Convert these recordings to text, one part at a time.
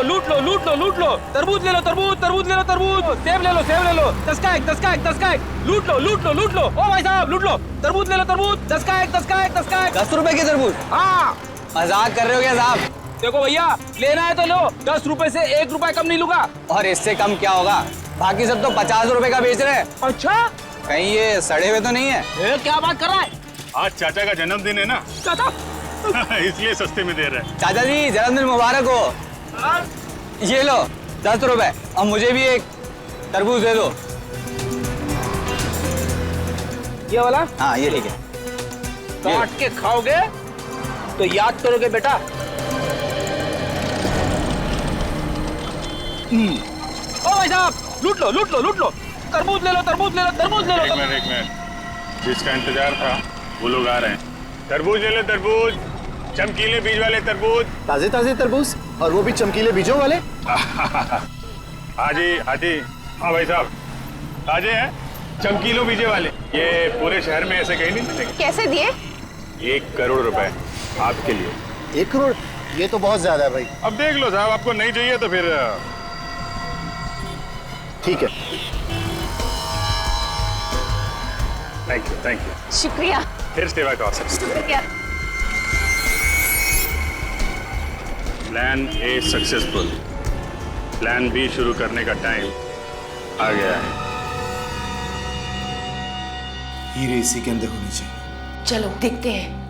लूट लो लूट लो लूट लो। तरबूज ले लो तरबूज, तरबूज ले लो तरबूज, सेब ले लो सेब ले लो। 10 का एक, 10 का एक, 10 का एक। लूट लो लूट लो लूट लो। ओ भाई साहब लूट लो, तरबूज ले लो तरबूज, 10 का एक, 10 का एक, 10 का एक। 10 रुपए की तरबूज? हाँ मजाक कर रहे हो क्या साहब? देखो भैया, लेना है तो लो, 10 रुपए से 1 रुपया कम नहीं लूंगा। और इससे कम क्या होगा? बाकी सब तो 50 रुपए का बेच रहे हैं। अच्छा, कहीं ये सड़े हुए तो नहीं है? क्या बात कर रहा है? आज चाचा का जन्मदिन है ना, चाचा इसलिए सस्ते में दे रहे हैं। चाचा जी जन्मदिन मुबारक हो। ये लो 10 रुपए, और मुझे भी एक तरबूज दे दो। ये वाला? हाँ ये ठीक है। काट के खाओगे तो याद करोगे बेटा। ओ भाई साहब लूट लो लूट लो लूट लो। तरबूज ले लो तरबूज ले लो तरबूज ले लो। एक मिनट, जिसका इंतजार था वो लोग आ रहे हैं। तरबूज ले लो तरबूज, चमकीले बीज वाले तरबूज। ताजे ताजे तरबूज, और वो भी चमकीले बीजों वाले। हाजी हाजी, हाँ भाई साहब ताजे हैं, चमकीलों बीजे वाले। ये पूरे शहर में ऐसे कहीं नहीं मिलेंगे। कैसे दिए? 1 करोड़ रुपए आपके लिए। 1 करोड़? ये तो बहुत ज्यादा है भाई। अब देख लो साहब, आपको नहीं चाहिए तो फिर ठीक है। Thank you. शुक्रिया। फिर सेवा का अवसर। शुक्रिया। Plan A successful, plan B शुरू करने का टाइम आ गया है। हीरे इसी के अंदर होनी चाहिए। चलो देखते हैं।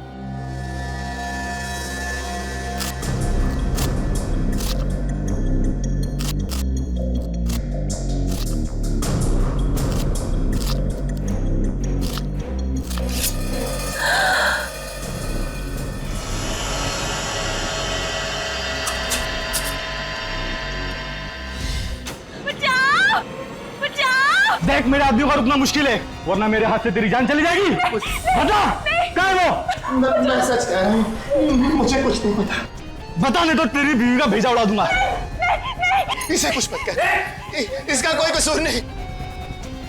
देख मेरे आदमी को रुकना मुश्किल है, वरना मेरे हाथ से तेरी जान चली जाएगी। बता कहाँ है वो? मैं सच कह रहा हूँ, मुझे कुछ नहीं पता। बता नहीं तो तेरी बीवी का भेजा उड़ा दूंगा। इसे कुछ मत कर, इसका कोई कसूर नहीं,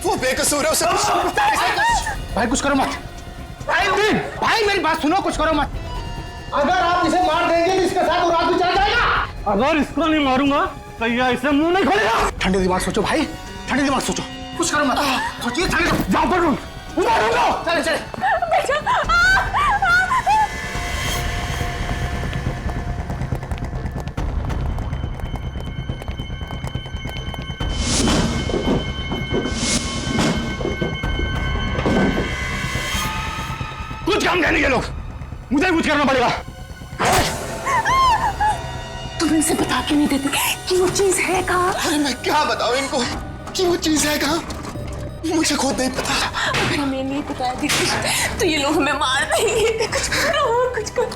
वो बेकसूर है। उसे भाई कुछ करो मत। भाई मेरी बात सुनो, कुछ करो मत। अगर आप इसे मार देंगे तो इसके साथ वो रात भी चल जाएगा। अगर इसको नहीं मारूंगा तो ये इसे मुंह नहीं खोलेगा। ठंडे दिमाग सोचो भाई, ठंडे दिमाग सोचो, कुछ करो मत। सोचिए, जाओ पर चले चले। कुछ काम नहीं ये लोग, मुझे कुछ करना पड़ेगा। तुम इनसे बता क्यों नहीं देते कि वो चीज है कहाँ? अरे मैं क्या बताऊं इनको कि वो चीज है कहाँ? मुझे खुद नहीं पता। अगर हमें नहीं पता तो ये लोग हमें मार देंगे। कुछ करो, कुछ करो।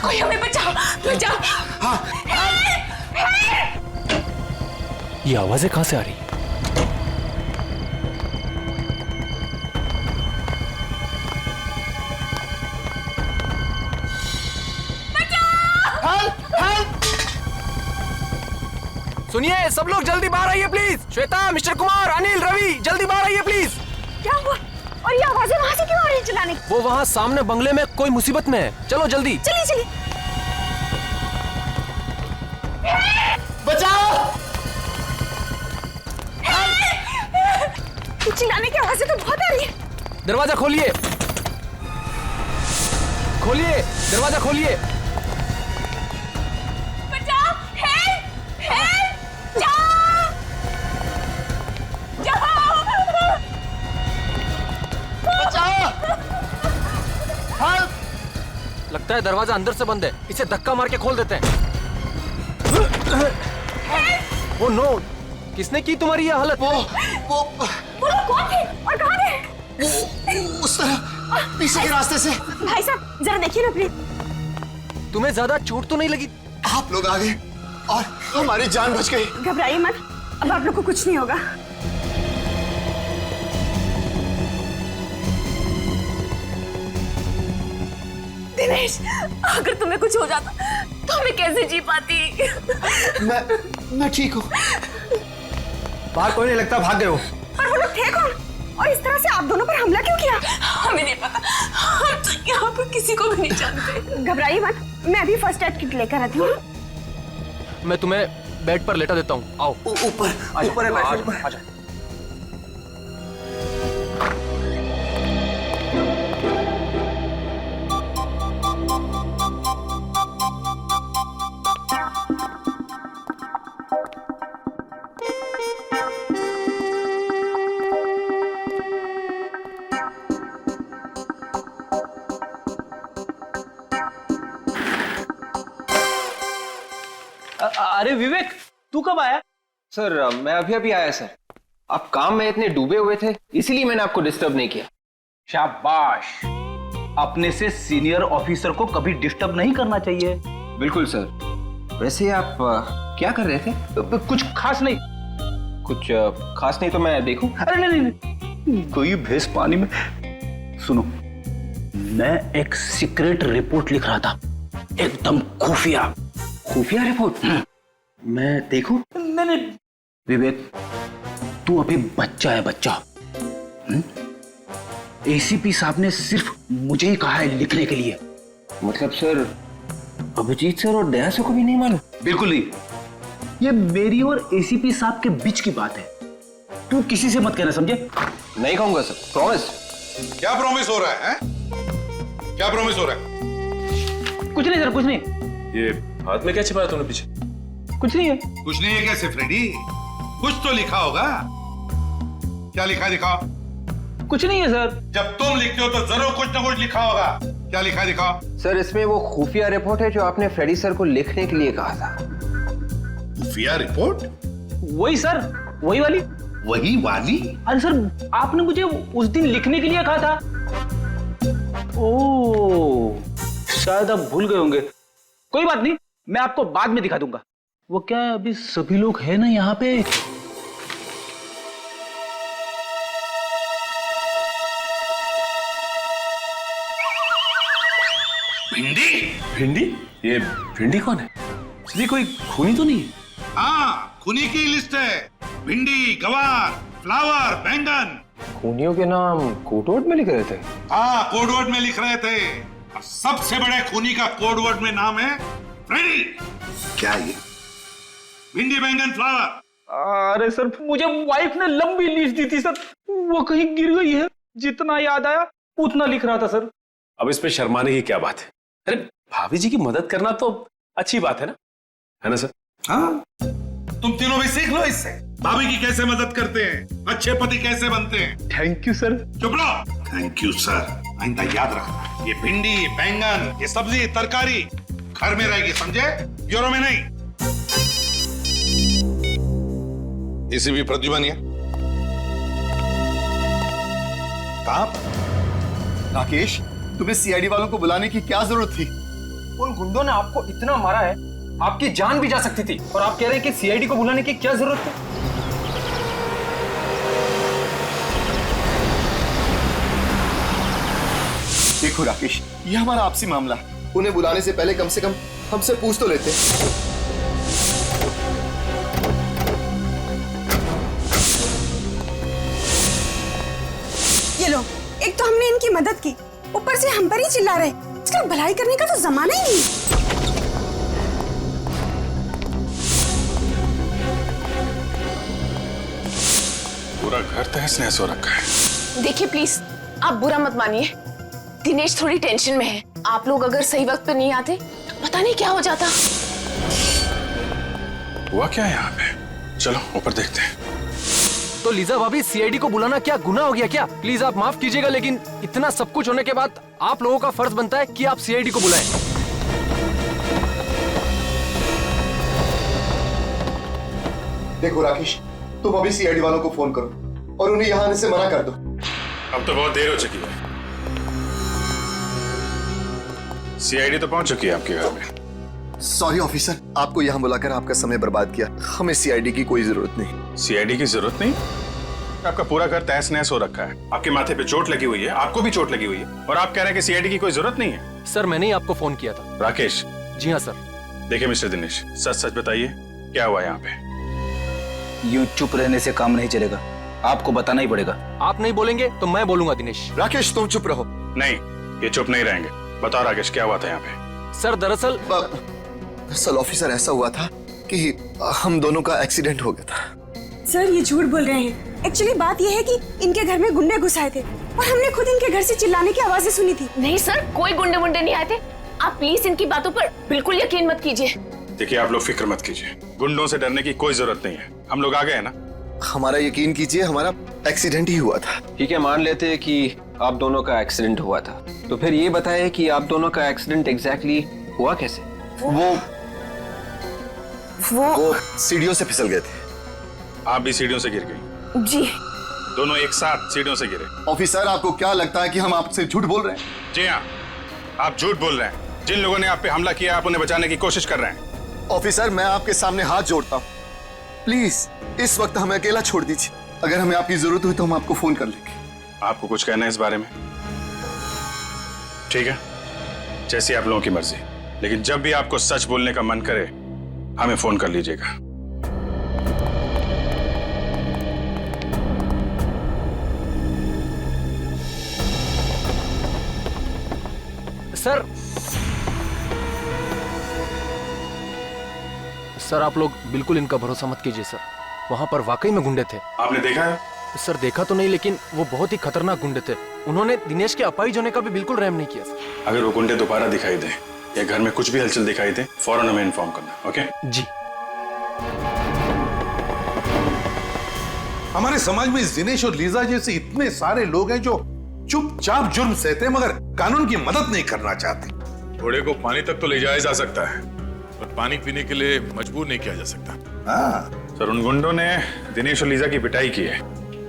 कोई हमें बचाओ, बचाओ। हाँ। ये आवाजें कहां से आ रही? सुनिए सब लोग जल्दी बाहर आइए प्लीज। श्वेता, मिस्टर कुमार, अनिल, रवि जल्दी बाहर आइए प्लीज। क्या हुआ? और ये आवाजें वहां से क्यों आ रही है चिल्लाने? वो वहाँ सामने बंगले में कोई मुसीबत में है। चलो जल्दी। चलिए चलिए। बचाओ! चिल्लाने की आवाजें तो बहुत आ रही है। दरवाजा खोलिए, खोलिए दरवाजा खोलिए। बचाओ! है दरवाजा अंदर से बंद है, इसे धक्का मार के खोल देते हैं। ओ नो, किसने की तुम्हारी ये हालत? वो बोलो कौन थे और कहाँ थे? उस तरह पीछे के रास्ते से। भाई साहब जरा देखिए ना प्लीज। तुम्हें ज्यादा चोट तो नहीं लगी? आप लोग आ गए और हमारी जान बच गई। घबराइए मत, अब आप लोग को कुछ नहीं होगा। दिनेश, अगर तुम्हें कुछ हो जाता तो मैं कैसे जी पाती? मैं ठीक हूँ। बाहर कोई नहीं लगता, भाग गए हो। पर वो लोग थे कौन? और इस तरह से आप दोनों पर हमला क्यों किया? हमें नहीं पता, हम तो यहाँ पर किसी को भी नहीं जानते। घबराइए मत, मैं अभी फर्स्ट एड किट लेकर आती हूँ। मैं तुम्हें बेड पर लेटा देता हूँ, आओ। ऊपर है बेड। आजा। अरे विवेक, तू कब आया? सर मैं अभी अभी आया सर। आप काम में इतने डूबे हुए थे, इसीलिए मैंने आपको डिस्टर्ब नहीं किया। शाबाश, अपने से सीनियर ऑफिसर को कभी डिस्टर्ब नहीं करना चाहिए। बिल्कुल सर। वैसे आप क्या कर रहे थे? कुछ खास नहीं। कुछ खास नहीं तो मैं देखूं? अरे नहीं नहीं, कोई भैंस पानी में। सुनो, मैं एक सीक्रेट रिपोर्ट लिख रहा था, एकदम खुफिया रिपोर्ट। मैं देखूं? नहीं नहीं विवेक, तू अभी बच्चा है, बच्चा। एसीपी साहब ने सिर्फ मुझे ही कहा है लिखने के लिए। मतलब सर अभिजीत सर और दया सर को भी नहीं मालूम? बिल्कुल नहीं, ये मेरी और एसीपी साहब के बीच की बात है। तू किसी से मत कहना, समझे? नहीं कहूंगा सर, प्रॉमिस। क्या प्रॉमिस हो रहा है? क्या प्रॉमिस हो रहा है? कुछ नहीं सर, कुछ नहीं। ये हाथ में क्या छिपाया तूने पीछे? कुछ नहीं है। कुछ नहीं है कैसे फ्रेडी? कुछ तो लिखा होगा। क्या लिखा दिखाओ? कुछ नहीं है सर। जब तुम लिखते हो तो जरूर कुछ ना कुछ लिखा होगा। क्या लिखा दिखाओ? सर इसमें वो खुफिया रिपोर्ट है जो आपने फ्रेडी सर को लिखने के लिए कहा था। खुफिया रिपोर्ट? वही सर, वही वाली। वही वाली? अरे सर, आपने मुझे उस दिन लिखने के लिए कहा था। ओह, शायद आप भूल गए होंगे। कोई बात नहीं, मैं आपको बाद में दिखा दूंगा। वो क्या है, अभी सभी लोग हैं ना यहाँ पे। भिंडी? भिंडी? ये भिंडी कौन है? ये कोई खूनी तो नहीं है? हाँ, खूनी की लिस्ट है। भिंडी, गवार, फ्लावर, बैंगन। खूनियों के नाम कोडवर्ड में लिख रहे थे? हाँ, कोडवर्ड में लिख रहे थे। और सबसे बड़े खूनी का कोडवर्ड में नाम है फ्रेडी। क्या ये? भिंडी, बैंगन, फ्लावर। अरे सर, मुझे वाइफ ने लंबी लिस्ट दी थी सर, वो कहीं गिर गई है। जितना याद आया उतना लिख रहा था सर। अब इस पे शर्माने की क्या बात है? अरे भाभी जी की मदद करना तो अच्छी बात है ना सर? हाँ, तुम तीनों भी सीख लो इससे। भाभी की कैसे मदद करते हैं, अच्छे पति कैसे बनते हैं। Thank you sir. चुप रहो। Thank you sir. आइंदा याद रखना, ये भिंडी, बैंगन, ये सब्जी, तरकारी घर में रहेगी, समझे? ब्यूरो में नहीं। एसीपी प्रद्युमन है। कहाँ? राकेश, तुम्हें सीआईडी वालों को बुलाने की क्या जरूरत थी? उन गुंडों ने आपको इतना मारा है, आपकी जान भी जा सकती थी, और आप कह रहे हैं कि सीआईडी को बुलाने की क्या जरूरत है? देखो राकेश, ये हमारा आपसी मामला है। उन्हें बुलाने से पहले कम से कम हमसे पूछ तो लेते। ये लो, एक तो हमने इनकी मदद की, ऊपर से हम पर ही चिल्ला रहे। इसका भलाई करने का तो जमाना ही नहीं। पूरा घर तहस नहस हो रखा है। देखिए प्लीज, आप बुरा मत मानिए, दिनेश थोड़ी टेंशन में है। आप लोग अगर सही वक्त पे नहीं आते तो पता नहीं क्या हो जाता। हुआ क्या है यहाँ पे? चलो ऊपर देखते हैं। तो लीजा भाभी, सीआईडी को बुलाना क्या गुनाह हो गया क्या? प्लीज आप माफ कीजिएगा, लेकिन इतना सब कुछ होने के बाद आप लोगों का फर्ज बनता है कि आप सीआईडी को बुलाएं। देखो राकेश, तुम अभी सीआईडी वालों को फोन करो और उन्हें यहाँ आने से मना कर दो। अब तो बहुत देर हो चुकी है। सीआईडी तो पहुंच चुकी है आपके घर में। सॉरी ऑफिसर, आपको यहाँ बुलाकर आपका समय बर्बाद किया। हमें सीआईडी की कोई जरूरत नहीं। सीआईडी की जरूरत नहीं? आपका पूरा घर तहस नहस हो रखा है, आपके माथे पे चोट लगी हुई है, आपको भी चोट लगी हुई है, और आप कह रहे हैं कि सीआईडी की कोई जरूरत नहीं है। सर मैंने ही आपको फोन किया था। राकेश। जी हाँ सर। देखिए मिस्टर दिनेश, सच सच बताइए क्या हुआ यहाँ पे? यूं चुप रहने से काम नहीं चलेगा, आपको बताना ही पड़ेगा। आप नहीं बोलेंगे तो मैं बोलूंगा दिनेश। राकेश तुम चुप रहो। नहीं, ये चुप नहीं रहेंगे। बताओ राकेश, क्या हुआ था यहाँ पे? सर दरअसल ऑफिसर ऐसा हुआ था कि हम दोनों का एक्सीडेंट हो गया था। सर ये झूठ बोल रहे हैं। एक्चुअली बात ये है कि इनके घर में गुंडे घुस आए थे और हमने खुद इनके घर से चिल्लाने की आवाजें सुनी थी। नहीं सर, कोई गुंडे वुंडे नहीं आए थे। आप प्लीज इनकी बातों पर बिल्कुल यकीन मत कीजिए। देखिए आप लोग फिक्र मत कीजिए, गुंडों से डरने की कोई जरूरत नहीं है। हम लोग आ गए हैं ना। हमारा यकीन कीजिए, हमारा एक्सीडेंट ही हुआ था। ठीक है, मान लेते हैं कि आप दोनों का एक्सीडेंट हुआ था, तो फिर ये बताएं कि आप दोनों का एक्सीडेंट एग्जैक्टली हुआ कैसे? वो सीढ़ियों से फिसल गए थे। आप भी सीढ़ियों से गिर गई? जी। दोनों एक साथ सीढ़ियों से गिरे? ऑफिसर आपको क्या लगता है कि हम आपसे झूठ बोल रहे हैं? जी हाँ, आप झूठ बोल रहे हैं। जिन लोगों ने आप पे हमला किया, आप उन्हें बचाने की कोशिश कर रहे हैं। ऑफिसर मैं आपके सामने हाथ जोड़ता हूँ, प्लीज इस वक्त हमें अकेला छोड़ दीजिए। अगर हमें आपकी जरूरत हुई तो हम आपको फोन कर लेंगे। आपको कुछ कहना है इस बारे में? ठीक है, जैसी आप लोगों की मर्जी, लेकिन जब भी आपको सच बोलने का मन करे हमें फोन कर लीजिएगा। सर आप लोग बिल्कुल इनका भरोसा मत कीजिए सर। वहाँ पर वाकई में गुंडे थे। आपने देखा है? सर देखा तो नहीं, लेकिन वो बहुत ही खतरनाक गुंडे थे। उन्होंने दिनेश के अपाहिज होने का भी बिल्कुल रहम नहीं किया सर। अगर वो गुंडे दोबारा दिखाई दे या घर में कुछ भी हलचल दिखाई दे, फौरन हमें इन्फॉर्म करना। ओके जी। हमारे समाज में दिनेश और लीजा जैसे इतने सारे लोग हैं जो चुपचाप जुर्म सहते हैं मगर कानून की मदद नहीं करना चाहते। घोड़े को पानी तक तो ले जाया जा सकता है, पर पानी पीने के लिए मजबूर नहीं किया जा सकता। हाँ सर, उन गुंडों ने दिनेश और लीजा की पिटाई की है,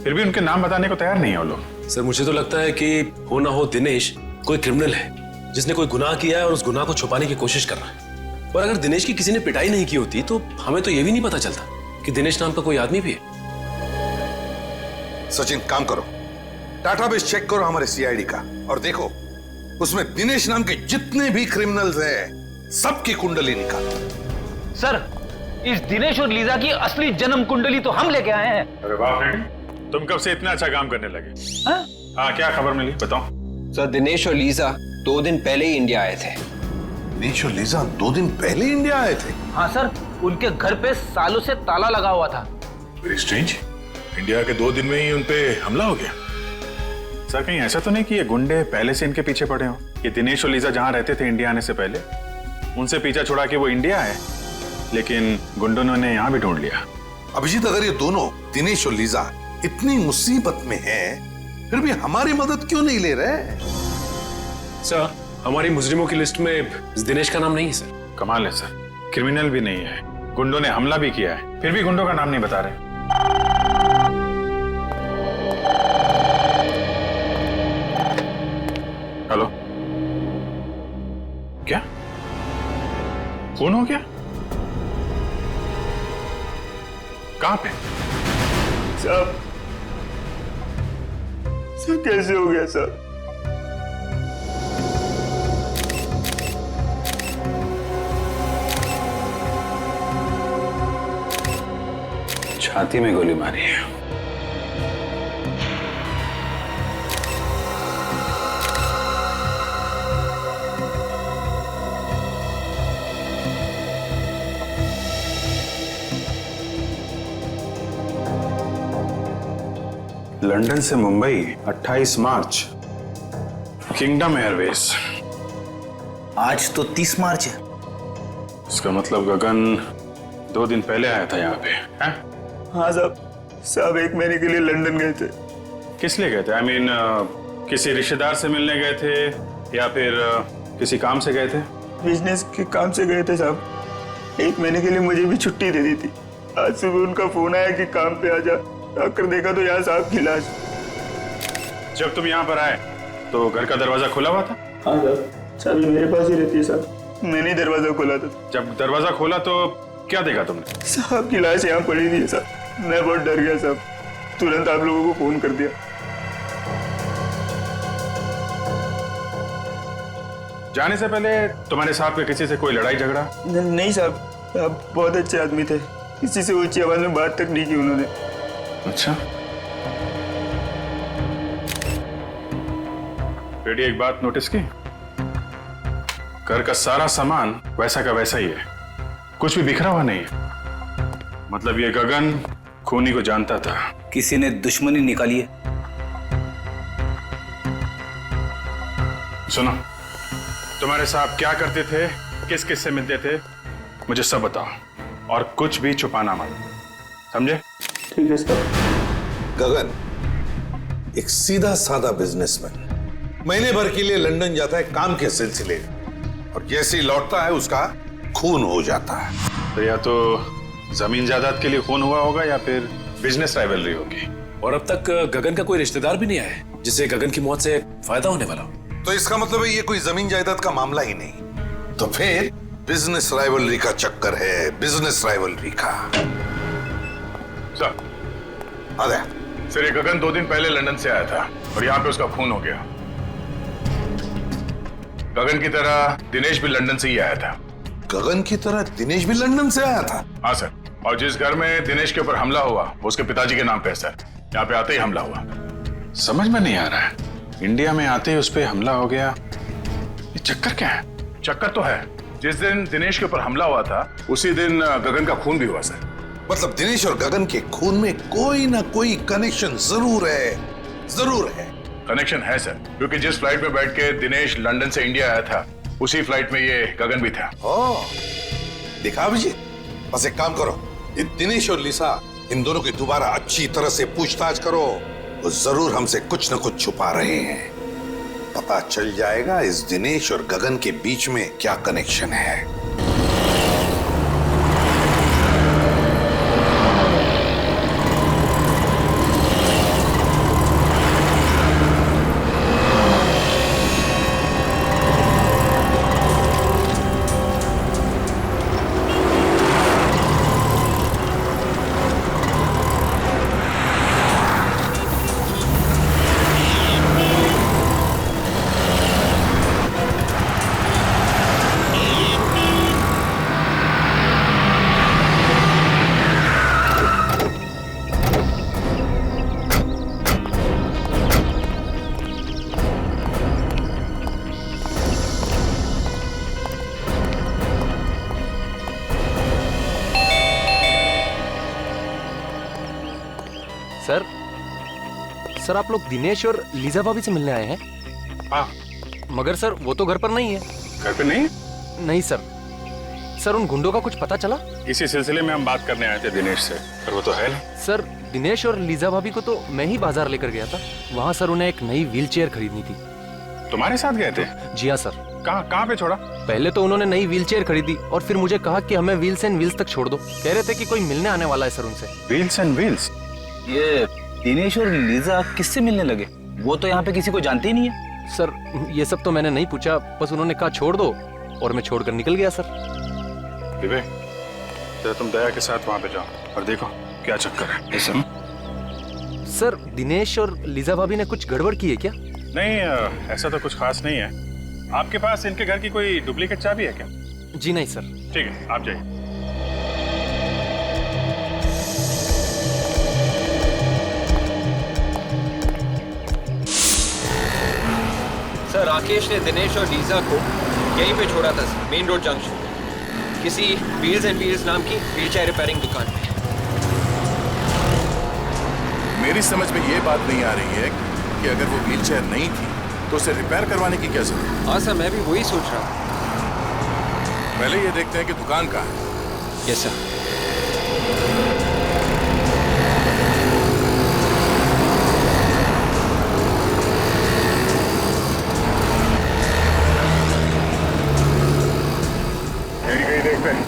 फिर भी उनके नाम बताने को तैयार नहीं है वो लोग। सर मुझे तो लगता है कि हो ना हो दिनेश कोई क्रिमिनल है जिसने कोई गुनाह किया है और उस गुनाह को छुपाने की कोशिश कर रहा है। और अगर दिनेश की किसी ने पिटाई नहीं की होती तो हमें तो ये भी नहीं पता चलता कि दिनेश नाम का कोई आदमी भी है। सचिन काम करो, डाटाबेस चेक करो हमारे सीआईडी का और देखो उसमें दिनेश नाम के जितने भी क्रिमिनल्स हैं सबकी कुंडली निकालो। सर इस दिनेश और लीजा की असली जन्म कुंडली तो हम लेके आए हैं। अरे वाह फ्रेंड, तुम कब से इतना अच्छा काम करने लगे? हाँ क्या खबर मिली बताओ। सर दिनेश और लीजा 2 दिन पहले ही इंडिया आए थे। दिनेश और लीजा 2 दिन पहले इंडिया आए थे? हाँ सर, उनके घर पे सालों से ताला लगा हुआ था। वेरी स्ट्रेंज, इंडिया के 2 दिन में ही उनपे हमला हो गया। सर कहीं ऐसा तो नहीं कि ये गुंडे पहले से इनके पीछे पड़े हों? ये दिनेश और लीजा जहां रहते थे इंडिया आने से पहले, उनसे पीछा छुड़ा के वो इंडिया आए, लेकिन गुंडों ने उन्हें यहाँ भी ढूंढ लिया। अभिजीत, अगर ये दोनों दिनेश और लीजा इतनी मुसीबत में हैं, फिर भी हमारी मदद क्यों नहीं ले रहे? सर हमारी मुजरिमों की लिस्ट में दिनेश का नाम नहीं है सर। कमाल है सर, क्रिमिनल भी नहीं है, गुंडों ने हमला भी किया है, फिर भी गुंडों का नाम नहीं बता रहे। हेलो, क्या फोन हो गया? कहां पे? सब कैसे हो गया सर? छाती में गोली मारी है। लंदन से मुंबई 28 मार्च, किंगडम एयरवेज। आज तो 30 मार्च है। इसका मतलब गगन 2 दिन पहले आया था यहाँ पे, हैं? हाँ साहब 1 महीने के लिए लंदन गए थे। किस लिए गए थे? आई मीन किसी रिश्तेदार से मिलने गए थे या फिर किसी काम से गए थे? बिजनेस के काम से गए थे साहब। 1 महीने के लिए मुझे भी छुट्टी दे दी थी। आज सुबह उनका फोन आया कि काम पे आ जा, आकर देखा तो यहाँ साहब की लाश। जब तुम यहाँ पर आए तो घर का दरवाजा खुला हुआ था? हाँ साहब, चाबी मेरे पास ही रहती है साहब, मैंने दरवाजा खोला था। जब दरवाजा खोला तो क्या देखा तुमने? साहब की लाश यहाँ पड़ी थी साहब। मैं बहुत डर गया साहब, तुरंत आप लोगों को फोन कर दिया। जाने से पहले तुम्हारे साहब के किसी से कोई लड़ाई झगड़ा? नहीं साहब, आप बहुत अच्छे आदमी थे, किसी से ऊंची आवाज में बात तक नहीं की उन्होंने। अच्छा, बेटी एक बात नोटिस की? घर का सारा सामान वैसा का वैसा ही है, कुछ भी बिखरा हुआ नहीं है। मतलब ये गगन खूनी को जानता था। किसी ने दुश्मनी निकाली है। सुनो, तुम्हारे साहब क्या करते थे, किस किस से मिलते थे, मुझे सब बताओ और कुछ भी छुपाना मत, समझे? ठीक है सर। गगन एक सीधा साधा बिजनेसमैन, महीने भर के लिए लंदन जाता है काम के सिलसिले, और जैसे ही लौटता है उसका खून हो जाता है। तो या तो जमीन जायदाद के लिए खून हुआ होगा या फिर बिजनेस राइवलरी होगी। और अब तक गगन का कोई रिश्तेदार भी नहीं आया है जिससे गगन की मौत से फायदा होने वाला हो। तो इसका मतलब है ये कोई जमीन जायदाद का मामला ही नहीं, तो फिर बिजनेस राइवलरी का चक्कर है, बिजनेस राइवलरी का। सर, अरे सर ये गगन 2 दिन पहले लंदन से आया था और यहाँ पे उसका खून हो गया। गगन की तरह दिनेश भी लंदन से ही आया था। गगन की तरह दिनेश भी लंदन से आया था? हाँ सर, और जिस घर में दिनेश के ऊपर हमला हुआ वो उसके पिताजी के नाम पे है सर। यहाँ पे आते ही हमला हुआ। समझ में नहीं आ रहा है, इंडिया में आते ही उस पर हमला हो गया, ये चक्कर क्या है? चक्कर तो है, जिस दिन दिनेश के ऊपर हमला हुआ था उसी दिन गगन का खून भी हुआ सर। मतलब दिनेश और गगन के खून में कोई ना कोई कनेक्शन जरूर है, जरूर है। कनेक्शन है सर, क्योंकि जिस फ्लाइट में बैठ के दिनेश लंदन से इंडिया आया था उसी फ्लाइट में ये गगन भी था। देखा अभिजीत, बस एक काम करो, ये दिनेश और लिसा इन दोनों की दोबारा अच्छी तरह से पूछताछ करो, वो जरूर हमसे कुछ न कुछ छुपा रहे हैं। पता चल जाएगा इस दिनेश और गगन के बीच में क्या कनेक्शन है। सर आप लोग दिनेश और लीजा भाभी से मिलने आए हैं? हाँ। मगर सर वो तो घर पर नहीं है। घर पे नहीं? नहीं सर। सर उन गुंडों का कुछ पता चला? इसी सिलसिले में हम बात करने आए थे दिनेश से, पर वो तो है नहीं। सर दिनेश और लीजा भाभी को तो मैं ही बाजार लेकर गया था, वहाँ सर उन्हें एक नई व्हील चेयर खरीदनी थी। तुम्हारे साथ गए थे? जी हाँ सर। कहाँ पे छोड़ा? पहले तो उन्होंने नई व्हील चेयर खरीदी और फिर मुझे कहा कि हमें व्हील्स एंड व्हील्स तक छोड़ दो। कह रहे थे कि कोई मिलने आने वाला है सर उनसे। Wheels and wheels? ये दिनेश और लीजा किससे मिलने लगे? वो तो यहाँ पे किसी को जानते ही नहीं है। सर ये सब तो मैंने नहीं पूछा, बस उन्होंने कहा छोड़ दो और मैं छोड़कर निकल गया सर। विवेक, तो तुम दया के साथ वहाँ पे जाओ और देखो क्या चक्कर है। सर दिनेश और लीजा भाभी ने कुछ गड़बड़ की है क्या? नहीं, ऐसा तो कुछ खास नहीं है। आपके पास इनके घर की कोई डुप्लीकेट चाबी है क्या? जी नहीं सर। ठीक है, आप जाइए। सर राकेश ने दिनेश और लीजा को यहीं पे छोड़ा था सर, मेन रोड जंक्शन, किसी व्हील्स एंड व्हील्स नाम की व्हील चेयर रिपेयरिंग दुकान में। मेरी समझ में ये बात नहीं आ रही है कि अगर वो व्हील चेयर नहीं थी तो उसे रिपेयर करवाने की क्या जरूरत? हाँ सर, मैं भी वही सोच रहा हूँ। पहले ये देखते हैं कि दुकान कहाँ है। Yes sir. देखते हैं।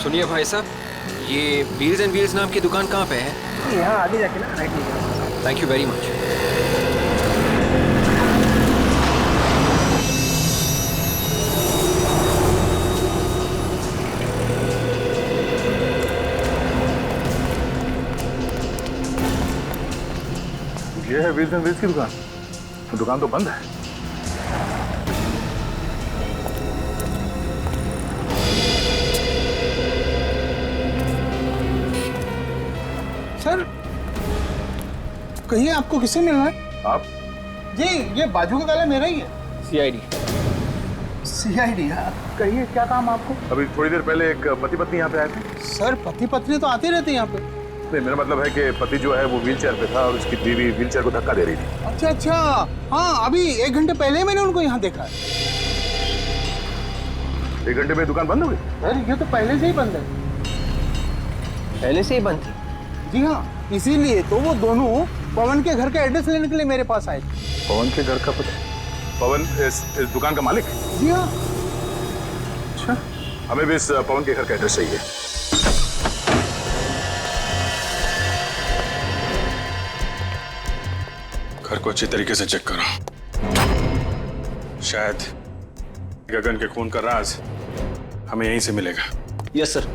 सुनिए भाई साहब, ये व्हील्स एंड व्हील्स नाम की दुकान कहाँ पे है? यहाँ आगे जाके ना राइट लीजिए। Thank you very much. ये है व्हील्स एंड व्हील्स की दुकान। तो दुकान तो बंद है। सर कहिए आपको किससे मिलना है? आप? जी ये बाजू का गाला मेरा ही है। सीआईडी। सीआईडी? कहिए क्या काम आपको? अभी थोड़ी देर पहले एक पति पत्नी यहाँ पे आए थे। सर पति पत्नी तो आते रहते हैं यहाँ पे। नहीं, मेरा मतलब है कि पति जो है वो व्हीलचेयर पे था और उसकी बीवी व्हीलचेयर को धक्का दे रही थी। अच्छा अच्छा, हाँ अभी 1 घंटे पहले मैंने उनको यहाँ देखा है। 1 घंटे में दुकान बंद हो गई? सर ये तो पहले से ही बंद है। पहले से ही बंद थी? जी हाँ, इसीलिए तो वो दोनों पवन के घर का एड्रेस लेने के लिए मेरे पास आए थे। पवन के घर का पता? पवन इस दुकान का मालिक? जी हाँ। अच्छा, हमें भी इस पवन के घर का एड्रेस चाहिए। घर को अच्छी तरीके से चेक करो। शायद गगन के खून का राज हमें यहीं से मिलेगा। Yes sir.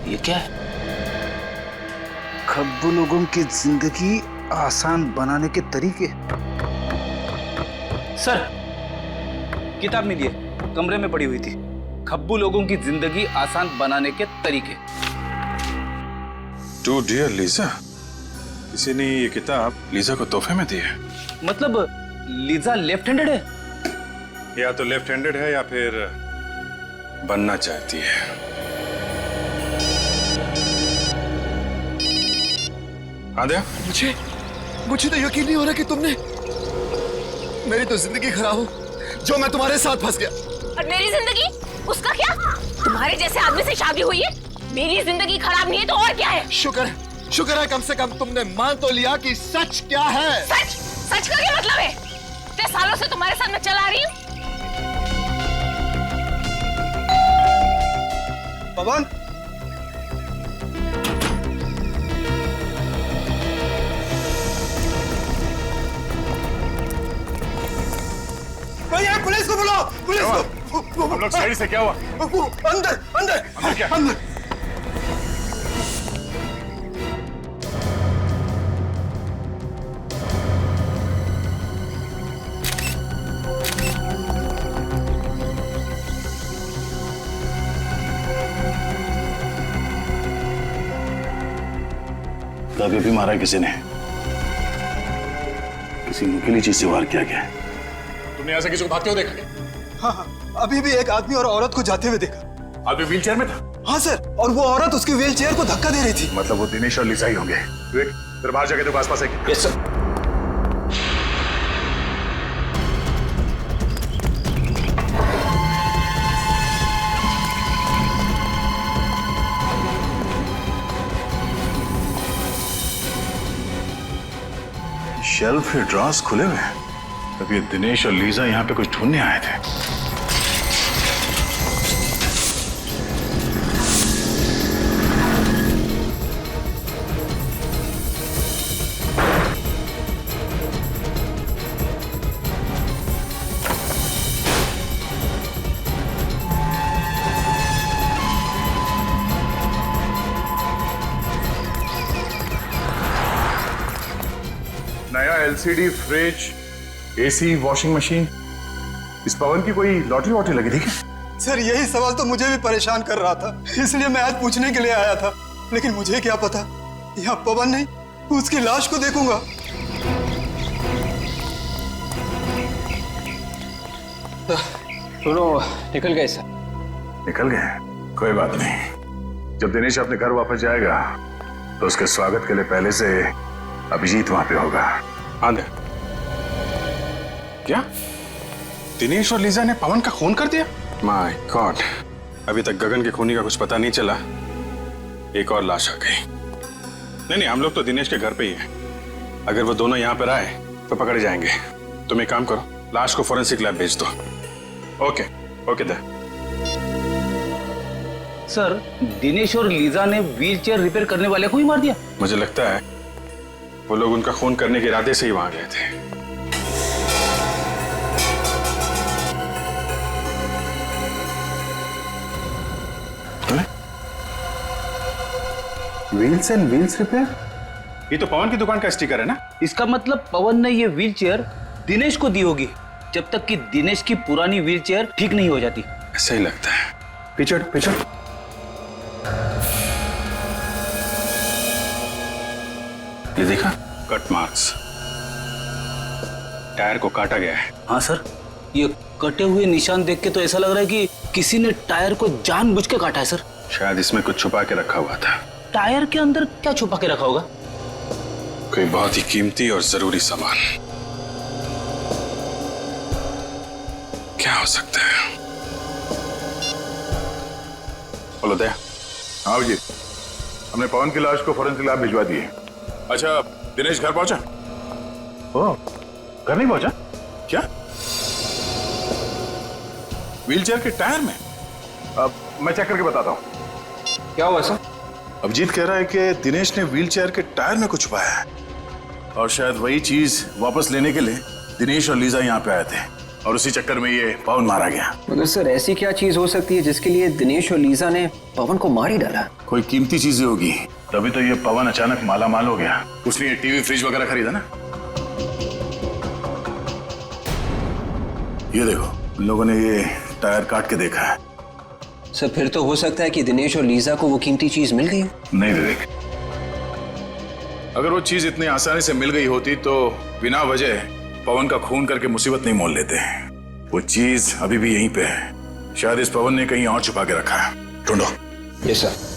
ये क्या है? खब्बू लोगों की जिंदगी आसान बनाने के तरीके। सर किताब मिली है, कमरे में पड़ी हुई थी। खब्बू लोगों की जिंदगी आसान बनाने के तरीके। टू डियर लीजा, किसी ने ये किताब लीजा को तोहफे में दी है। मतलब लीजा लेफ्ट हैंडेड है? या तो लेफ्ट हैंडेड है या फिर बनना चाहती है। आद्या, मुझे तो यकीन नहीं हो रहा कि तुमने मेरी तो जिंदगी खराब हो, जो मैं तुम्हारे साथ फंस गया। और मेरी जिंदगी? उसका क्या? तुम्हारे जैसे आदमी से शादी हुई है। मेरी जिंदगी खराब नहीं है तो और क्या है? शुक्र है कम से कम तुमने मान तो लिया कि सच क्या है। सच का क्या मतलब है? इतने सालों से तुम्हारे साथ मैं चला रही हूँ। पवन, पुलिस को बुलाओ, पुलिस को। हम लोग साइड से क्या हुआ? अंदर क्या? अभी भी मारा किसी ने, किसी नुकीली चीज से वार किया गया। तुमने यहाँ से किसी को भागते हुए देखा क्या? हाँ, अभी भी एक आदमी और औरत को जाते हुए देखा। आदमी व्हीलचेयर में था? हाँ सर, और वो औरत उसके व्हीलचेयर को धक्का दे रही थी। मतलब वो दिनेश और लीजा ही होंगे। फिर बाहर जाके देखो आसपास है क्या? Yes sir. शेल्फ के ड्रॉर्स खुले हुए हैं। तब ये दिनेश और लीजा यहाँ पे कुछ ढूंढने आए थे। नया LCD fridge, AC, washing machine. इस पवन की कोई लॉटरी वॉटरी लगी थी क्या? सर यही सवाल तो मुझे भी परेशान कर रहा था, इसलिए मैं आज पूछने के लिए आया था। लेकिन मुझे क्या पता यहाँ पवन नहीं उसकी लाश को देखूंगा। सुनो, निकल गए सर। निकल गए? कोई बात नहीं। जब दिनेश अपने घर वापस जाएगा तो उसके स्वागत के लिए पहले से अभिजीत वहां पे होगा। आंधे क्या दिनेश और लीजा ने पवन का खून कर दिया? माय गॉड, अभी तक गगन के खूनी का कुछ पता नहीं चला, एक और लाश आ गई। नहीं, हम लोग तो दिनेश के घर पे ही हैं। अगर वो दोनों यहाँ पर आए तो पकड़े जाएंगे। तुम एक काम करो, लाश को फोरेंसिक लैब भेज दो। ओके ओके दे। सर, दिनेश और लीजा ने व्हीलचेयर रिपेयर करने वाले को ही मार दिया? मुझे लगता है वो लोग उनका खून करने के इरादे से ही वहां गए थे। Wheels and wheels repair? ये तो पवन की दुकान का स्टिकर है ना? इसका मतलब पवन ने ये व्हीलचेयर दिनेश को दी होगी, जब तक कि दिनेश की पुरानी व्हीलचेयर ठीक नहीं हो जाती। ऐसा ही लगता है। पीछे पीछे। ये देखा, कट मार्क्स, टायर को काटा गया है। हाँ सर, ये कटे हुए निशान देख के तो ऐसा लग रहा है कि किसी ने टायर को जानबूझ के काटा है सर। शायद इसमें कुछ छुपा के रखा हुआ था। टायर के अंदर क्या छुपा के रखा होगा? कोई बहुत ही कीमती और जरूरी सामान। क्या हो सकता है? बोलो दया। हाँ जी, हमने पवन की लाश को फोरेंसिक लैब भिजवा दी है। अच्छा, दिनेश घर पहुंचा? ओ, घर नहीं पहुंचा? क्या? व्हीलचेयर के टायर में? अब मैं चेक करके बताता हूं। क्या हुआ सर? अभिजीत कह रहा है कि दिनेश ने व्हीलचेयर के टायर में कुछ छुपाया है और शायद वही चीज वापस लेने के लिए दिनेश और लीजा यहाँ पे आए थे और उसी चक्कर में ये पवन मारा गया। मगर सर, ऐसी क्या चीज हो सकती है जिसके लिए दिनेश और लीजा ने पवन को मार ही डाला? कोई कीमती चीजें होगी, तभी तो ये पवन अचानक माला माल हो गया। उसने ये टीवी फ्रिज वगैरह खरीदा ना। ये देखो, इन लोगों ने ये टायर काट के देखा है। सर, फिर तो हो सकता है कि दिनेश और लीजा को वो कीमती चीज मिल गई। नहीं विवेक, अगर वो चीज इतनी आसानी से मिल गई होती तो बिना वजह पवन का खून करके मुसीबत नहीं मोल लेते। वो चीज अभी भी यहीं पे है। शायद इस पवन ने कहीं और छुपा के रखा है। ढूंढो। Yes sir.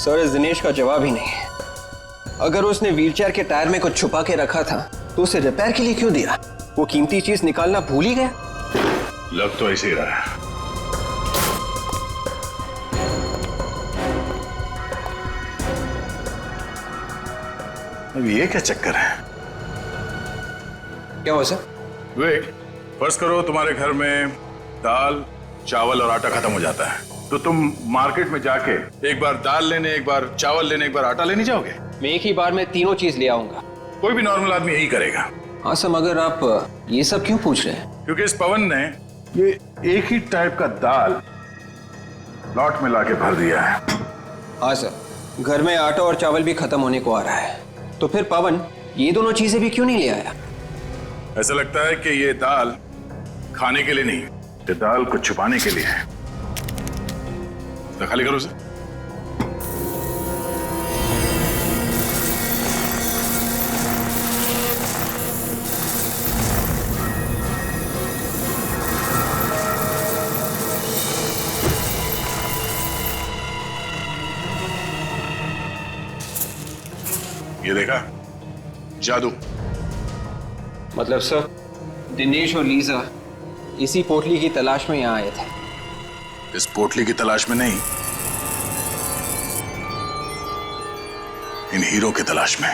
सर, इस दिनेश का जवाब ही नहीं। अगर उसने व्हीलचेयर के टायर में कुछ छुपा के रखा था तो उसे रिपेयर के लिए क्यों दिया? वो कीमती चीज निकालना भूल ही गया। लग तो ऐसे ही रहा है। अब ये क्या चक्कर है? क्या हुआ सर? विवेक, फर्ज करो तुम्हारे घर में दाल, चावल और आटा खत्म हो जाता है, तो तुम मार्केट में जाके एक बार दाल लेने, एक बार चावल लेने, एक बार आटा लेने जाओगे? मैं एक ही बार में तीनों चीज ले आऊंगा। कोई भी नॉर्मल आदमी यही करेगा। हाँ सर, मगर आप ये सब क्यों पूछ रहे हैं? क्योंकि इस पवन ने ये एक ही टाइप का दाल लॉट में लाके भर दिया है। हाँ सर, घर में आटा और चावल भी खत्म होने को आ रहा है, तो फिर पवन ये दोनों चीजें भी क्यों नहीं ले आया? ऐसा लगता है कि ये दाल खाने के लिए नहीं, ये दाल को छुपाने के लिए है। तो खाली करो उसे। ये देखा, जादू। मतलब सर, दिनेश और लीजा इसी पोटली की तलाश में यहाँ आए थे? इस पोटली की तलाश में नहीं, इन हीरो की तलाश में।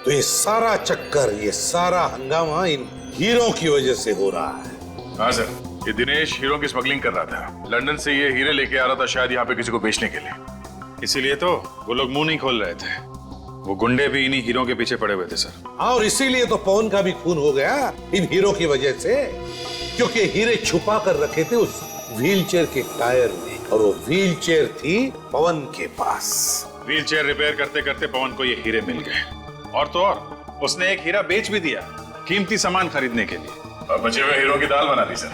तो ये सारा चक्कर, ये सारा हंगामा इन हीरो की वजह से हो रहा है। हाँ सर, ये दिनेश हीरो की स्मगलिंग कर रहा था। लंदन से ये हीरे लेके आ रहा था, शायद यहाँ पे किसी को बेचने के लिए। इसीलिए तो वो लोग मुंह नहीं खोल रहे थे। वो गुंडे भी इन्हीं हीरो के पीछे पड़े हुए थे सर। हाँ, और इसीलिए तो पवन का भी खून हो गया इन हीरो की वजह से, क्योंकि हीरे छुपा कर रखे थे उस व्हीलचेयर के टायर में, और वो व्हीलचेयर थी पवन के पास। व्हीलचेयर रिपेयर करते करते पवन को ये हीरे मिल गए, और तो और उसने एक हीरा बेच भी दिया कीमती सामान खरीदने के लिए, और बचे हुए हीरो की दाल बना दी सर।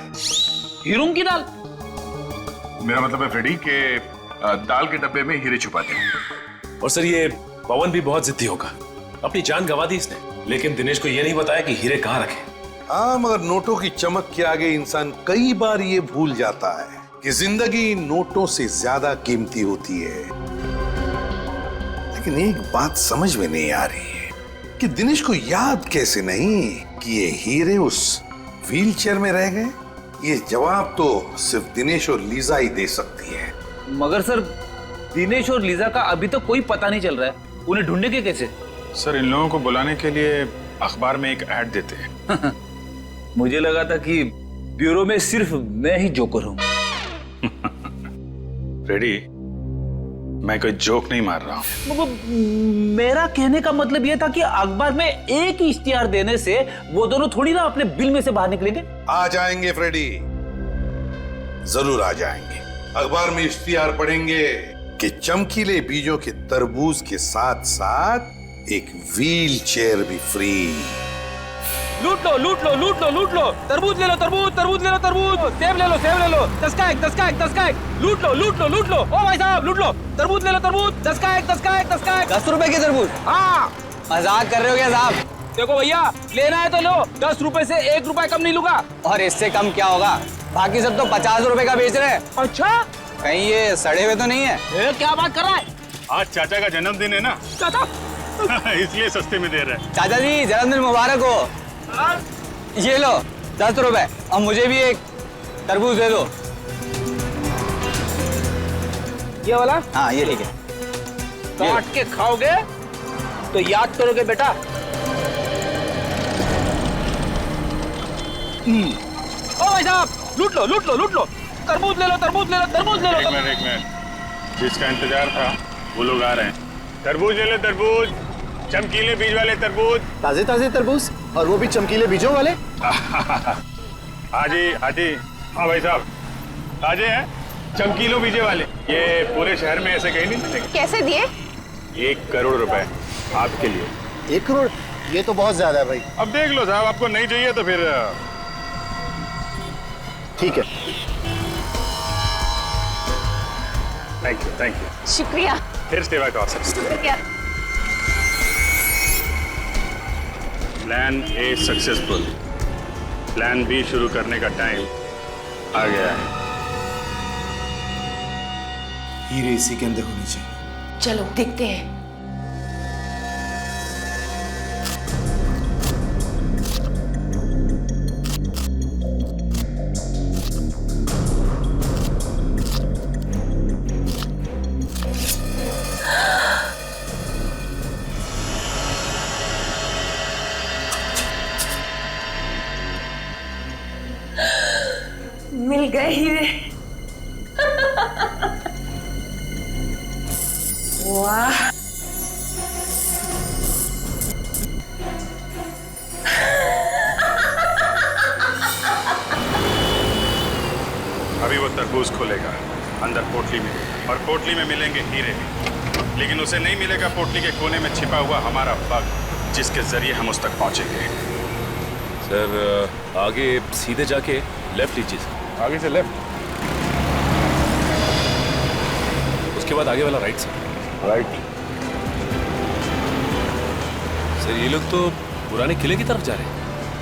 हीरो की दाल? मेरा मतलब है फ्रेडी के दाल के डब्बे में हीरे छुपा दिए। और सर ये पवन भी बहुत जिद्दी होगा, अपनी जान गंवा दी इसने, लेकिन दिनेश को ये नहीं बताया कि हीरे कहाँ रखे। हाँ, मगर नोटों की चमक के आगे इंसान कई बार ये भूल जाता है कि जिंदगी नोटों से ज्यादा कीमती होती है। लेकिन एक बात समझ में नहीं आ रही है कि दिनेश को याद कैसे नहीं कि ये हीरे उस व्हीलचेयर में रह गए। ये जवाब तो सिर्फ दिनेश और लीजा ही दे सकती है। मगर सर, दिनेश और लीजा का अभी तक कोई पता नहीं चल रहा है, उन्हें ढूंढने के कैसे? सर, इन लोगों को बुलाने के लिए अखबार में एक ऐड देते हैं। मुझे लगा था कि ब्यूरो में सिर्फ मैं ही जोकर हूं। रेडी, मैं कोई जोक नहीं मार रहा हूं। मेरा कहने का मतलब यह था कि अखबार में एक ही इश्तिहार देने से वो दोनों थोड़ी ना अपने बिल में से बाहर निकलेंगे। आ जाएंगे फ्रेडी, जरूर आ जाएंगे। अखबार में इश्तिहार पढ़ेंगे कि चमकीले बीजों के तरबूज के साथ साथ एक व्हील चेयर भी फ्री। लूट लो लूट लो लूट लो लूट लो, तरबूज ले लो तरबूज, तरबूज ले लो तरबूज, सेब ले लो सेब ले लो, 10 का एक 10 का एक 10 का एक, लूट लो लूट लो लूट लो। ओ भाई साहब लूट लो, तरबूज ले लो तरबूज, 10 का एक 10 का एक 10 का एक। 10 रुपए के तरबूज? हाँ। मजाक कर रहे हो क्या साहब? देखो भैया, लेना है तो लो, 10 रुपए से 1 रुपए कम नहीं लूंगा। और इससे कम क्या होगा? बाकी सब तो 50 रुपए का बेच रहे हैं। अच्छा, कहीं ये सड़े हुए तो नहीं है? क्या बात कर रहा है? आज चाचा का जन्मदिन है ना, चाचा इसलिए सस्ते में दे रहे हैं। चाचा जी जन्मदिन मुबारक हो। ये लो 10 रुपए, और मुझे भी एक तरबूज दे दो। ये वाला? हाँ ये ठीक है। काट के खाओगे तो याद करोगे बेटा। ओ भाई साहब, लूट लो लूट लो लूट लो, तरबूज ले लो तरबूज ले लो तरबूज ले लो। एक मिनट, जिसका इंतजार था वो लोग आ रहे हैं। तरबूज ले लो तरबूज, चमकीले बीज वाले तरबूज। ताजे ताजे तरबूज, और वो भी चमकीले बीजों वाले। हाजी हाजी, हाँ भाई साहब, ताजे हैं, चमकीलो बीजे वाले। ये पूरे शहर में ऐसे कहीं नहीं मिलेंगे। कैसे दिए? 1 करोड़ रुपए आपके लिए। 1 करोड़? ये तो बहुत ज्यादा है भाई। अब देख लो साहब, आपको नहीं चाहिए तो फिर ठीक है। Thank you. शुक्रिया। फिर सेवा का अवसर। शुक्रिया। Plan A successful, plan B शुरू करने का टाइम आ गया है। हीरे इसी के अंदर होनी चाहिए। चलो देखते हैं। मिल गए हीरे। वाह, अभी वो तरबूज खोलेगा, अंदर पोटली में, और पोटली में मिलेंगे हीरे, लेकिन उसे नहीं मिलेगा पोटली के कोने में छिपा हुआ हमारा बग, जिसके जरिए हम उस तक पहुंचेंगे। सर आगे सीधे जाके लेफ्ट लीजिए। आगे से लेफ्ट, उसके बाद आगे वाला राइट से। राइट। सर ये लोग तो पुराने किले की तरफ जा रहे हैं।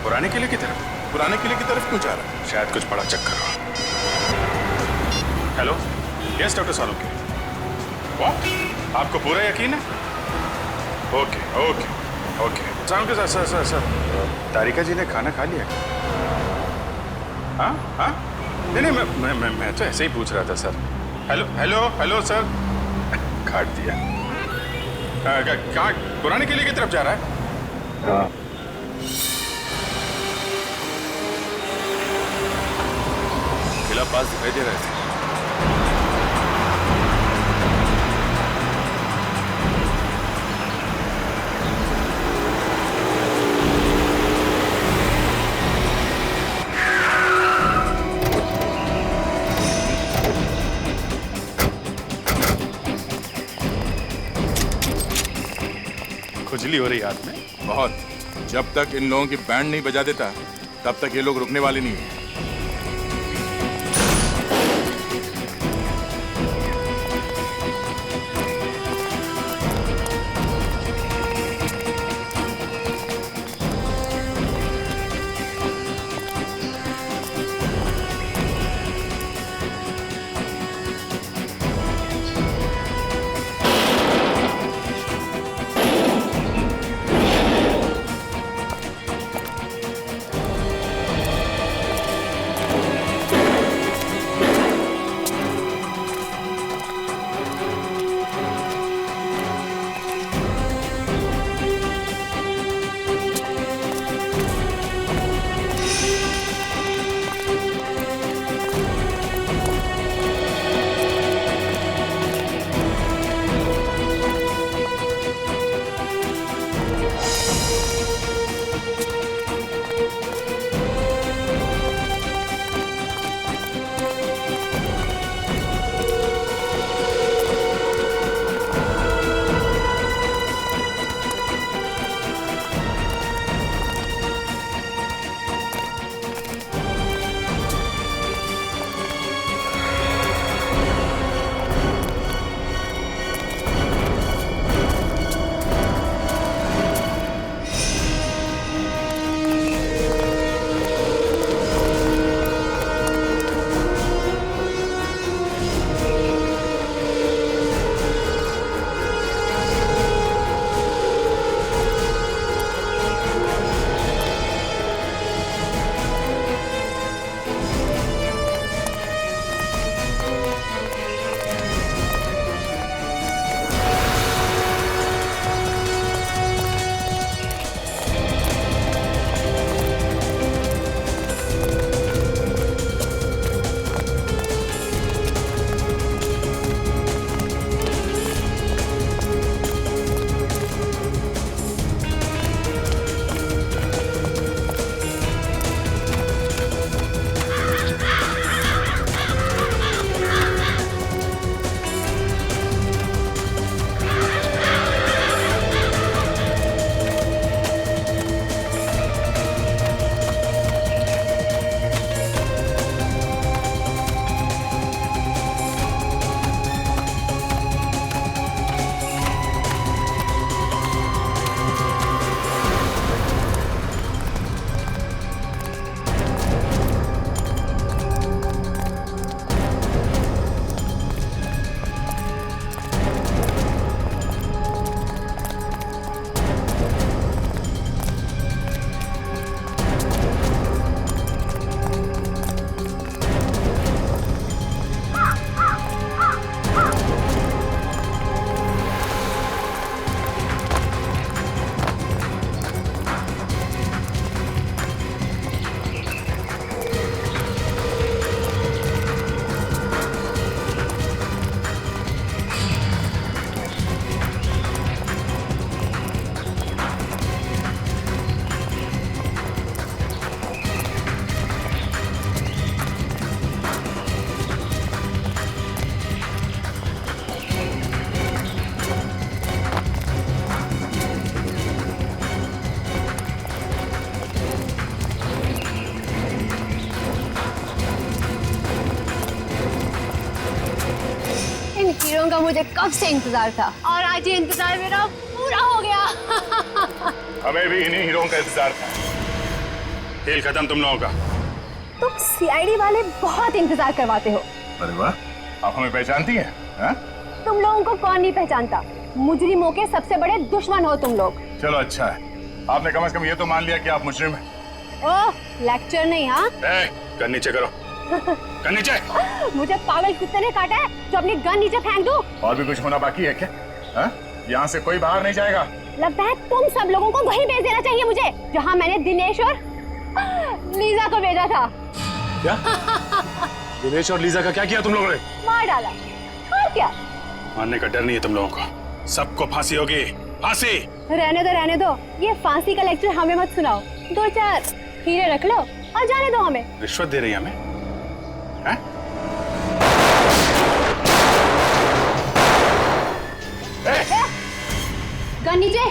पुराने किले की तरफ? पुराने किले की तरफ क्यों जा रहा है? शायद कुछ बड़ा चक्कर हो। Hello, yes doctor Salunke. What? आपको पूरा यकीन है? Okay okay okay. Salunke sir sir sir sir, Tarika ji ने खाना खा लिया? हाँ हाँ, नहीं मैं तो ऐसे ही पूछ रहा था sir. Hello hello hello sir, काट दिया। कहाँ? पुराने किले की तरफ जा रहा है? हाँ। किला पास दिखाई दे रहा है। खुजली हो रही हाथ में। बहुत। जब तक इन लोगों की बैंड नहीं बजा देता तब तक ये लोग रुकने वाले नहीं है। हीरो का मुझे कब से इंतजार था और आज ये इंतजार मेरा पूरा हो गया। हमें भी इन्हीं हीरों का इंतजार था। खेल खत्म तुम लोगों का। तुम सीआईडी वाले बहुत इंतजार करवाते हो। अरे वाह, आप हमें पहचानती हैं? हाँ? तुम लोगों को कौन नहीं पहचानता, मुजरिमों के सबसे बड़े दुश्मन हो तुम लोग। चलो अच्छा है, आपने कम से कम ये तो मान लिया कि आप मुजरिम हैं। ओह, लेक्चर नहीं। हाँ, गन नीचे करो। गन नीचे। मुझे पागल कुत्ते ने काटा है जो अपनी गन नीचे फेंक दूं। और भी कुछ होना बाकी है क्या? यहाँ से कोई बाहर नहीं जाएगा। लगता है तुम सब लोगों को वहीं भेज देना चाहिए मुझे, जहाँ मैंने दिनेश और लीजा को भेजा था। क्या? दिनेश और लीजा का क्या किया तुम लोगों ने? मार डाला। और क्या? मारने का डर नहीं है तुम लोगों को। सबको फांसी होगी, फांसी। रहने दो, ये फांसी का लेक्चर हमें मत सुनाओ। 2-4 हीरे रख लो और जाने दो हमें। रिश्वत दे रही है हमें? गन नीचे।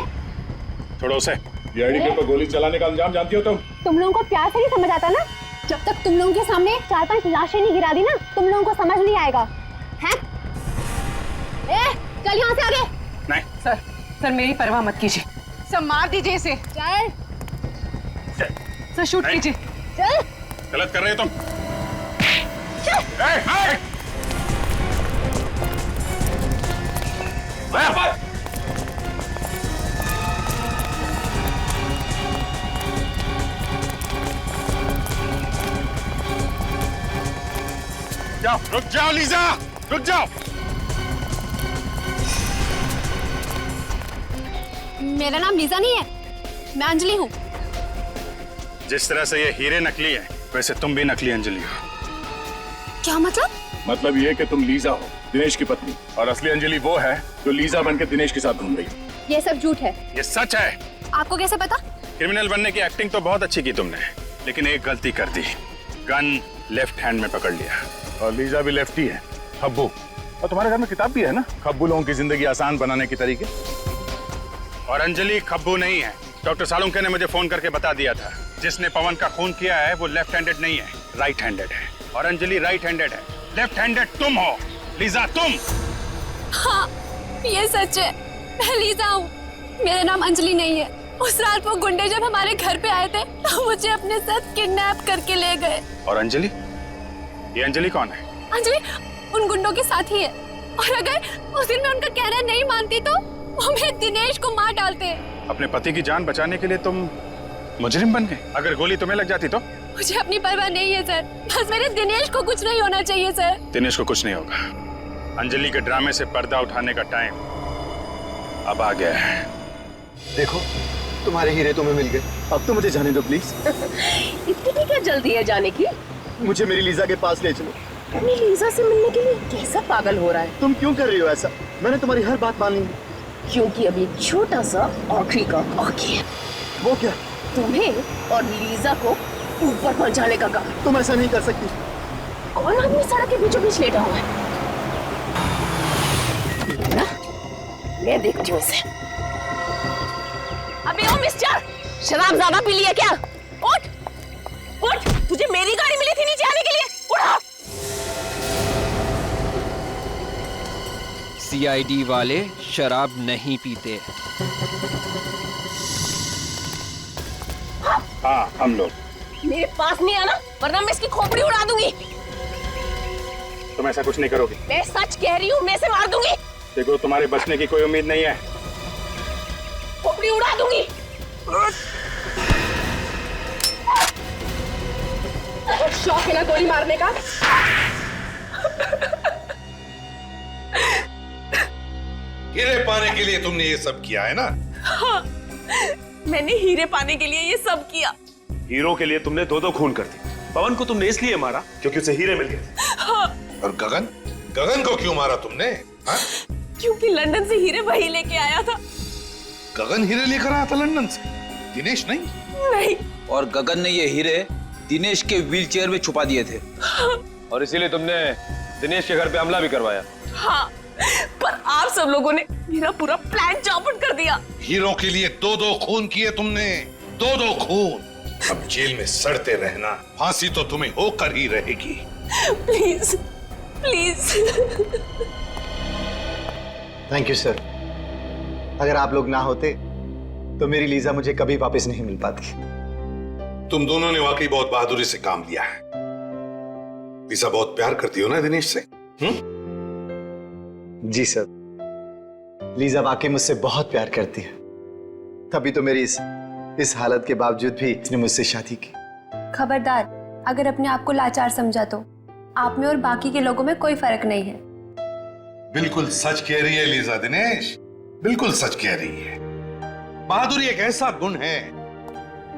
छोड़ो उसे। ये आईडी के ऊपर गोली चलाने का अंजाम जानती हो तुम लोगों को प्यार से नहीं समझ आता ना। जब तक तुम लोगों के सामने 4-5 लाशें नहीं गिरा दी ना, तुम लोगों को समझ नहीं आएगा। हैं? चल यहाँ से आगे। नहीं सर मेरी परवाह मत कीजिए। सर मार दीजिए इसे। चल। सर शूट कीजिए। चल। गलत कर रहे हो तुम। जाओ, रुक जाओ लीजा, रुक जाओ। मेरा नाम लीजा नहीं है, मैं अंजलि हूँ। जिस तरह से ये हीरे नकली है, वैसे तुम भी नकली अंजलि हो। क्या मतलब? मतलब ये कि तुम लीजा हो, दिनेश की पत्नी, और असली अंजलि वो है जो लीजा बनकर दिनेश के साथ घूम रही है। ये सब झूठ है। ये सच है। आपको कैसे पता? क्रिमिनल बनने की एक्टिंग तो बहुत अच्छी की तुमने, लेकिन एक गलती कर दी। गन लेफ्ट हैंड में पकड़ लिया। और लीजा भी लेफ्टी है, खब्बू। और तुम्हारे घर में किताब भी है ना, खब्बू लोगों की जिंदगी आसान बनाने के तरीके। और अंजलि खब्बू नहीं है। डॉक्टर सालुंके ने मुझे फोन करके बता दिया था, जिसने पवन का खून किया है वो लेफ्ट हैंडेड नहीं है, राइट हैंडेड है। और अंजलि राइट हैंडेड है। लेफ्ट हैंडेड तुम हो, लीजा तुम। हाँ, ये सच है। मैं लीजा हूँ, मेरा नाम अंजलि नहीं है। उस रात वो गुंडे जब हमारे घर पे आए थे तो मुझे अपने साथ किडनैप करके ले गए। और अंजलि? ये अंजलि कौन है? अंजलि उन गुंडों के साथ ही है। और अगर उस दिन मैं उनका कहना नहीं मानती तो वो मेरे दिनेश को मार डालते। अपने पति की जान बचाने के लिए तुम मुजरिम बन गए। अगर गोली तुम्हें लग जाती तो? मुझे अपनी परवाह नहीं है सर, बस मेरे दिनेश को कुछ नहीं होना चाहिए सर। दिनेश को कुछ नहीं होगा। अंजलि के ड्रामे से पर्दा उठाने का टाइम अब आ गया है। देखो तुम्हारे हीरे तुम्हें मिल गए, अब तो मुझे जाने दो प्लीज। इतनी क्या जल्दी है जाने की? मुझे मेरी लीजा के पास ले चलो। अपनी लीजा से मिलने के लिए कैसा पागल हो रहा है? तुम क्यों कर रही हो ऐसा? मैंने तुम्हारी हर बात मान ली। क्योंकि अभी एक छोटा सा आखिरी का बाकी है। वो क्या? तुम्हें और लीजा को ऊपर पहुंचाने का काम। तुम ऐसा नहीं कर सकती। कौन आदमी सड़क के बीचों बीच लेटा हुआ है? मैं देखती हूँ इसे। अबे ओ मिस्टर, शराब ज्यादा पी लिया क्या? उठ, उठ, तुझे मेरी गाड़ी मिली थी नीचे आने के लिए, उठा। सीआईडी वाले शराब नहीं पीते। हाँ, हम लोग। मेरे पास नहीं आना, वरना मैं इसकी खोपड़ी उड़ा दूंगी। तुम ऐसा कुछ नहीं करोगी। मैं सच कह रही हूँ, मैं इसे मार दूंगी। देखो तुम्हारे बचने की कोई उम्मीद नहीं है। खोपड़ी उड़ा दूंगी। शौक है ना गोली मारने का? हीरे पाने के लिए तुमने ये सब किया है ना? हाँ, मैंने हीरे पाने के लिए ये सब किया। हीरो के लिए तुमने 2-2 खून कर दी। पवन को तुमने इसलिए मारा क्योंकि उसे हीरे मिल गए। हाँ। और गगन? गगन को क्यों मारा तुमने? हाँ? क्योंकि लंदन से हीरे वही लेके आया था। गगन हीरे लेकर आया था लंदन से, दिनेश नहीं? नहीं। और गगन ने ये हीरे दिनेश के व्हीलचेयर में छुपा दिए थे। और इसीलिए तुमने दिनेश के घर पे हमला भी करवाया। हाँ, पर आप सब लोगों ने मेरा पूरा प्लान चौपट कर दिया। हीरो के लिए 2-2 खून किए तुमने, 2-2 खून। अब जेल में सड़ते रहना, फांसी तो तुम्हें होकर ही रहेगी। Please, please. Thank you sir. अगर आप लोग ना होते तो मेरी लीजा मुझे कभी वापस नहीं मिल पाती। तुम दोनों ने वाकई बहुत बहादुरी से काम लिया है। लीजा बहुत प्यार करती हो ना दिनेश से? जी सर, लीजा वाकई मुझसे बहुत प्यार करती है, तभी तो मेरी इस हालत के बावजूद भी इसने मुझसे शादी की। खबरदार, अगर अपने आप को लाचार समझा तो आप में और बाकी के लोगों में कोई फर्क नहीं है। बिल्कुल सच कह रही है लीजा दिनेश, बिल्कुल सच कह रही है। बहादुरी एक ऐसा गुण है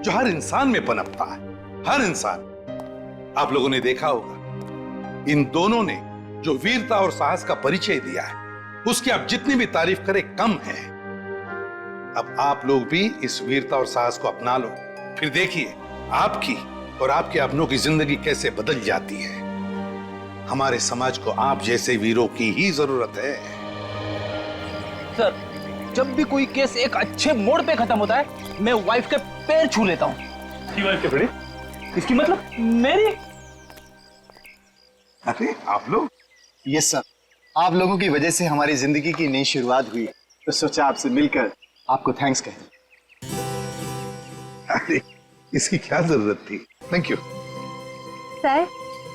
जो हर इंसान में पनपता है, हर इंसान। आप लोगों ने देखा होगा, इन दोनों ने जो वीरता और साहस का परिचय दिया है, उसकी आप जितनी भी तारीफ करें कम है। अब आप लोग भी इस वीरता और साहस को अपना लो, फिर देखिए आपकी और आपके अपनों की जिंदगी कैसे बदल जाती है। हमारे समाज को आप जैसे वीरों की ही जरूरत है। सर, जब भी कोई केस एक अच्छे मोड़ पे खत्म होता है मैं वाइफ के पैर छू लेता हूँ। की वाइफ के बड़े? इसकी मतलब मेरी। अरे आप लोग? यस सर, आप लोगों की वजह से हमारी जिंदगी की नई शुरुआत हुई, तो सोचा आपसे मिलकर आपको थैंक्स कहें। अरे इसकी क्या जरूरत थी? Thank you. सर,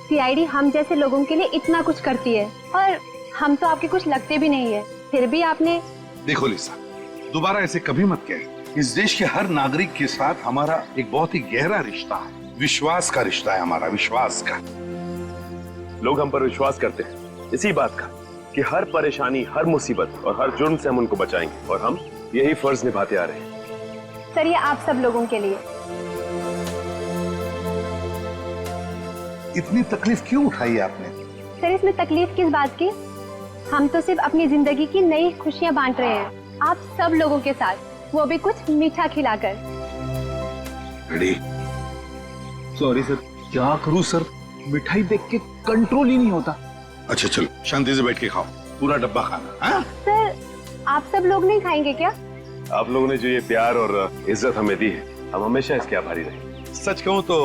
सीआईडी हम जैसे लोगों के लिए इतना कुछ करती है और हम तो आपके कुछ लगते भी नहीं है, फिर भी आपने। देखो लिसा, दोबारा ऐसे कभी मत कहे। इस देश के हर नागरिक के साथ हमारा एक बहुत ही गहरा रिश्ता है, विश्वास का रिश्ता है हमारा, विश्वास का। लोग हम पर विश्वास करते हैं इसी बात का कि हर परेशानी, हर मुसीबत और हर जुर्म से हम उनको बचाएंगे, और हम यही फर्ज निभाते आ रहे हैं। सर, ये आप सब लोगों के लिए। इतनी तकलीफ क्यों उठाई आपने? सर, इसमें तकलीफ किस बात की? हम तो सिर्फ अपनी जिंदगी की नई खुशियां बांट रहे हैं आप सब लोगों के साथ, वो भी कुछ मीठा खिलाकर। सॉरी सर, क्या करूं सर, मिठाई देख के कंट्रोल ही नहीं होता। अच्छा चलो शांति से बैठ के खाओ, पूरा डब्बा खाना। हाँ? सर, आप सब लोग नहीं खाएंगे क्या? आप लोगों ने जो ये प्यार और इज्जत हमें दी है, हम हमेशा इसके आभारी रहेंगे। सच कहूं तो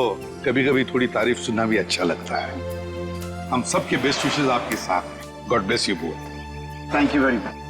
कभी कभी थोड़ी तारीफ सुनना भी अच्छा लगता है। हम सबके बेस्ट विशेस आपके साथ हैं। God bless you both. Thank you very much.